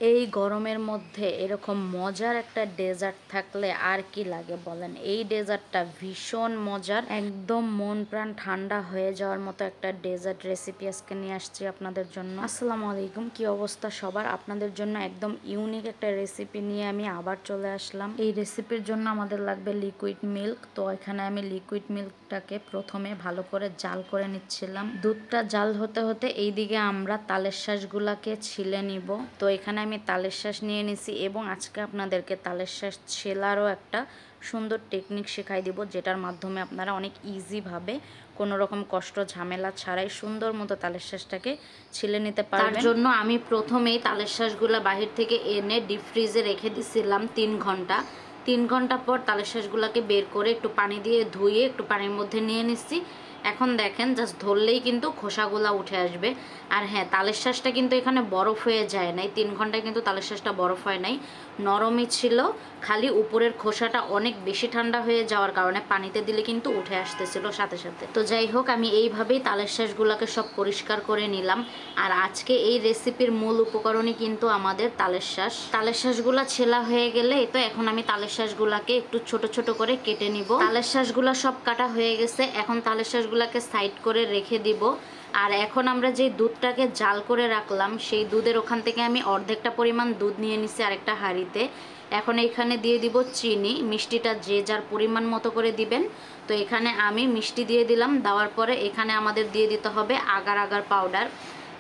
এই গরমের মধ্যে এরকম মজার একটা ডেজার্ট থাকলে আর কি লাগে বলেন। এই ডেজার্টটা ভীষণ মজার, একদম মন প্রাণ ঠান্ডা হয়ে যাওয়ার মতো একটা ডেজার্ট রেসিপি আজকে নিয়ে আসছি আপনাদের জন্য। আসসালামু আলাইকুম, কি অবস্থা সবার? আপনাদের জন্য একদম ইউনিক একটা রেসিপি নিয়ে আমি আবার চলে আসলাম। এই রেসিপির জন্য আমাদের লাগবে লিকুইড মিল্ক। তো এখানে আমি লিকুইড মিল্কটাকে প্রথমে ভালো করে জাল করে নিচ্ছিলাম। দুধটা জাল হতে হতে এইদিকে আমরা তালের শাঁসগুলাকে ছিলে নিব। তো এখানে আমি তালের শাঁস নিয়ে নিছি এবং আজকে আপনাদেরকে তালের শাঁস ছেলারও একটা সুন্দর টেকনিক শেখাই দিব, যেটার মাধ্যমে আপনারা অনেক ইজিভাবে কোনো রকম কষ্ট ঝামেলা ছাড়াই সুন্দর মতো তালের শাঁসটাকে ছিলে নিতে পারবেন। তার জন্য আমি প্রথমেই তালের শাঁসগুলো বাহির থেকে এনে ডিপ ফ্রিজে রেখে দিছিলাম 3 ঘন্টা। 3 ঘন্টা পর তালের শাঁসগুলোকে বের করে একটু পানি দিয়ে ধুয়ে একটু পানির মধ্যে নিয়ে নিচ্ছি। এখন দেখেন জাস্ট ধরলেই কিন্তু খোসাগুলা উঠে আসবে। আর হ্যাঁ, তালের শাঁসটা কিন্তু এখানে বরফ হয়ে যায় নাই। 3 ঘন্টায় কিন্তু তালের শাঁসটা বরফ হয় নাই, নরমই ছিল। খালি উপরের খোসাটা অনেক বেশি ঠান্ডা হয়ে যাওয়ার কারণে পানিতে দিলে কিন্তু উঠে আসতেছিল সাথে সাথে। তো যাই হোক, আমি এইভাবেই তালের শাঁসগুলোকে সব পরিষ্কার করে নিলাম। আর আজকে এই রেসিপির মূল উপকরণই কিন্তু আমাদের তালের শাঁস। তালের শাঁসগুলা ছেলা হয়ে গেলে তো এখন আমি তালের শাঁসগুলাকে একটু ছোট ছোট করে কেটে নিব। তালের শাঁসগুলা সব কাটা হয়ে গেছে, এখন তালের শাঁসগুলাকে সাইড করে রেখে দিব। আর এখন আমরা যে দুধটাকে জাল করে রাখলাম, সেই দুধের ওখান থেকে আমি অর্ধেকটা পরিমাণ দুধ নিয়ে নিছি আরেকটা হাঁড়িতে। এখন এখানে দিয়ে দিব চিনি। মিষ্টিটা যে যার পরিমাণ মতো করে দিবেন। তো এখানে আমি মিষ্টি দিয়ে দিলাম। দেওয়ার পরে এখানে আমাদের দিয়ে দিতে হবে agar agar powder.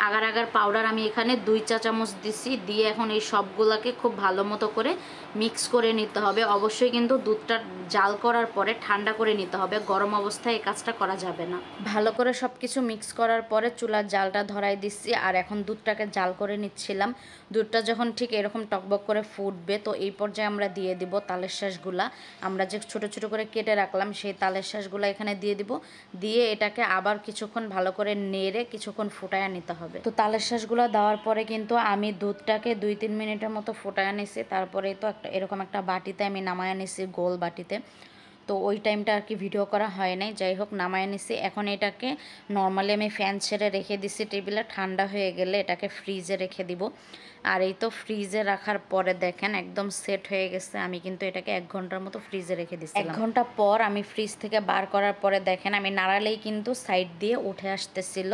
Agar agar powder আমি এখানে 2 চা চামচ দিছি। দিয়ে এখন এই সবগুলাকে খুব ভালো মতো করে মিক্স করে নিতে হবে। অবশ্যই কিন্তু দুধটা জাল করার পরে ঠান্ডা করে নিতে হবে, গরম অবস্থায় এই কাজটা করা যাবে না। ভালো করে সব কিছু মিক্স করার পরে চুলার জালটা ধরাই দিচ্ছি। আর এখন দুধটাকে জাল করে নিচ্ছিলাম। দুধটা যখন ঠিক এরকম টকবক করে ফুটবে, তো এই পর্যায়ে আমরা দিয়ে দিব তালের শাঁসগুলা। আমরা যে ছোট ছোট করে কেটে রাখলাম সেই তালের শাঁসগুলা এখানে দিয়ে দিব। দিয়ে এটাকে আবার কিছুক্ষণ ভালো করে নেড়ে কিছুক্ষণ ফুটায় নিতে হবে। তো তালের শাঁসগুলো দেওয়ার পরে কিন্তু আমি দুধটাকে 2-3 মিনিটের মতো ফুটায় নিছি। তারপরে তো এরকম একটা বাটিতে আমি নামায় নিছি, গোল বাটিতে। তো ওই টাইমটা আর কি ভিডিও করা হয় নাই। যাই হোক, নামায় নিছি। এখন এটাকে নর্মালি আমি ফ্যান ছেড়ে রেখে দিছি টেবিলে। ঠান্ডা হয়ে গেলে এটাকে ফ্রিজে রেখে দিব। আর এই তো ফ্রিজে রাখার পরে দেখেন একদম সেট হয়ে গেছে। আমি কিন্তু এটাকে 1 ঘন্টার মতো ফ্রিজে রেখে দিচ্ছি। 1 ঘন্টা পর আমি ফ্রিজ থেকে বার করার পরে দেখেন আমি নাড়ালেই কিন্তু সাইড দিয়ে উঠে আসতেছিল।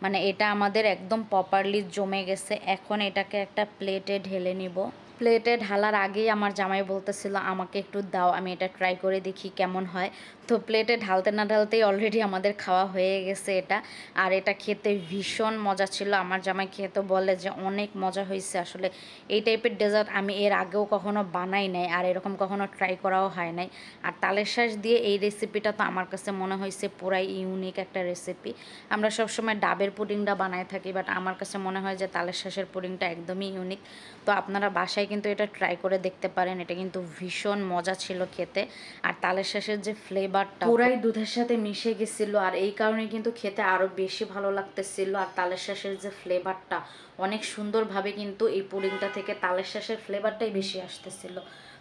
মানে এটা আমাদের একদম প্রপারলি জমে গেছে। এখন এটাকে একটা প্লেটে ঢেলে নিব। প্লেটে ঢালার আগেই আমার জামাই বলতেছিল আমাকে একটু দাও, আমি এটা ট্রাই করে দেখি কেমন হয়। তো প্লেটে ঢালতে না ঢালতেই অলরেডি আমাদের খাওয়া হয়ে গেছে এটা। আর এটা খেতে ভীষণ মজা ছিল। আমার জামাই খেতে বলে যে অনেক মজা হয়েছে। আসলে এই টাইপের ডেজার্ট আমি এর আগেও কখনো বানাই নাই, আর এরকম কখনো ট্রাই করাও হয় নাই। আর তালের শাঁস দিয়ে এই রেসিপিটা তো আমার কাছে মনে হয়েছে পুরাই ইউনিক একটা রেসিপি। আমরা সবসময় ডাবের পুডিংটা বানাই থাকি, বাট আমার কাছে মনে হয় যে তালের শাঁসের পুডিংটা একদমই ইউনিক। তো আপনারা বাসায় কিন্তু এটা ট্রাই করে দেখতে পারেন। এটা কিন্তু ভীষণ মজা ছিল খেতে। আর তালের শাঁসের যে ফ্লেভারটা পুরাই দুধের সাথে মিশে গেছিলো, আর এই কারণে কিন্তু খেতে আরও বেশি ভালো লাগতেছিল। আর তালের শাঁসের যে ফ্লেভারটা অনেক সুন্দরভাবে কিন্তু এই পুডিংটা থেকে তালের শাঁসের ফ্লেভারটাই বেশি আসতেছিল।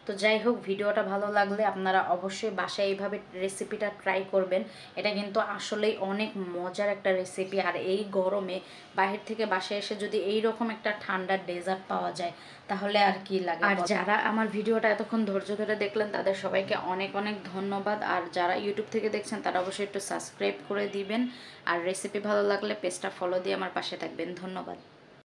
তো যাই হোক, ভিডিওটা ভালো লাগলে আপনারা অবশ্যই বাসায় এইভাবে রেসিপিটা ট্রাই করবেন। এটা কিন্তু আসলেই অনেক মজার একটা রেসিপি। আর এই গরমে বাহির থেকে বাসায় এসে যদি এই রকম একটা ঠান্ডা ডেজার্ট পাওয়া যায় তাহলে আর কি লাগে। আর যারা আমার ভিডিওটা এতক্ষণ ধৈর্য ধরে দেখলেন তাদের সবাইকে অনেক অনেক ধন্যবাদ। আর যারা ইউটিউব থেকে দেখছেন তারা অবশ্যই একটু সাবস্ক্রাইব করে দিবেন। আর রেসিপি ভালো লাগলে পেজটা ফলো দিয়ে আমার পাশে থাকবেন। ধন্যবাদ।